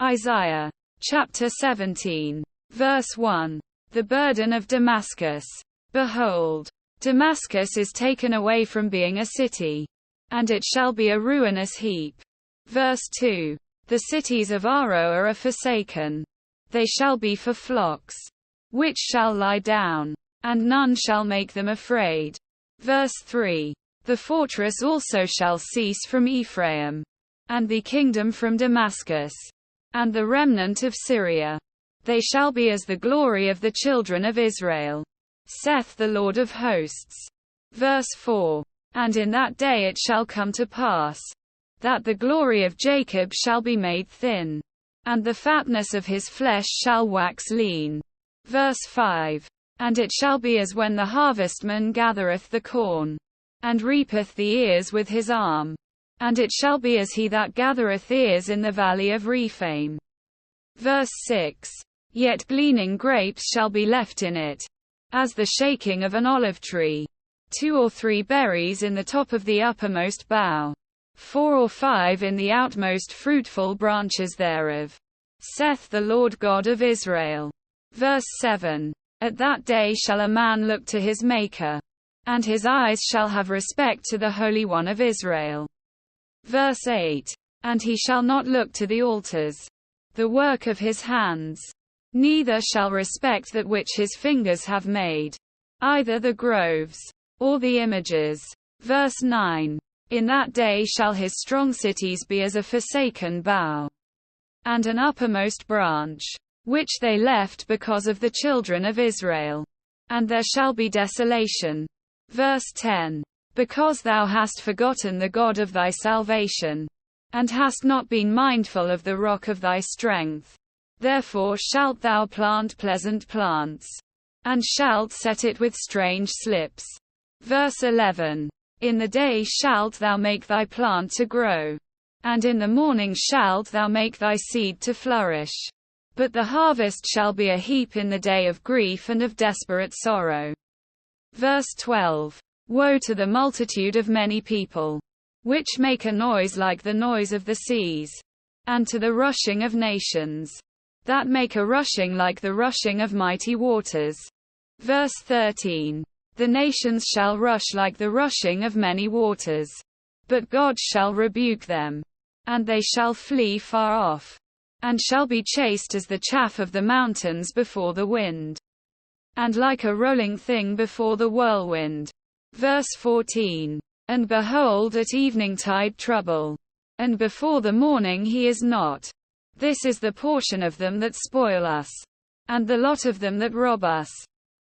Isaiah chapter 17, verse 1. The burden of Damascus. Behold, Damascus is taken away from being a city, and it shall be a ruinous heap. Verse 2. The cities of Aroer are forsaken. They shall be for flocks, which shall lie down, and none shall make them afraid. Verse 3. The fortress also shall cease from Ephraim, and the kingdom from Damascus, and the remnant of Syria. They shall be as the glory of the children of Israel, saith the Lord of hosts. Verse 4. And in that day it shall come to pass, that the glory of Jacob shall be made thin, and the fatness of his flesh shall wax lean. Verse 5. And it shall be as when the harvestman gathereth the corn, and reapeth the ears with his arm. And it shall be as he that gathereth ears in the valley of Rephaim. Verse 6. Yet gleaning grapes shall be left in it, as the shaking of an olive tree. 2 or 3 berries in the top of the uppermost bough, 4 or 5 in the outmost fruitful branches thereof, saith the Lord God of Israel. Verse 7. At that day shall a man look to his Maker, and his eyes shall have respect to the Holy One of Israel. Verse 8. And he shall not look to the altars, the work of his hands, neither shall respect that which his fingers have made, either the groves, or the images. Verse 9. In that day shall his strong cities be as a forsaken bough, and an uppermost branch, which they left because of the children of Israel. And there shall be desolation. Verse 10. Because thou hast forgotten the God of thy salvation, and hast not been mindful of the rock of thy strength. Therefore shalt thou plant pleasant plants, and shalt set it with strange slips. Verse 11. In the day shalt thou make thy plant to grow, and in the morning shalt thou make thy seed to flourish. But the harvest shall be a heap in the day of grief and of desperate sorrow. Verse 12. Woe to the multitude of many people, which make a noise like the noise of the seas, and to the rushing of nations, that make a rushing like the rushing of mighty waters. Verse 13. The nations shall rush like the rushing of many waters, but God shall rebuke them, and they shall flee far off, and shall be chased as the chaff of the mountains before the wind, and like a rolling thing before the whirlwind. Verse 14. And behold, at eveningtide trouble, and before the morning he is not. This is the portion of them that spoil us, and the lot of them that rob us.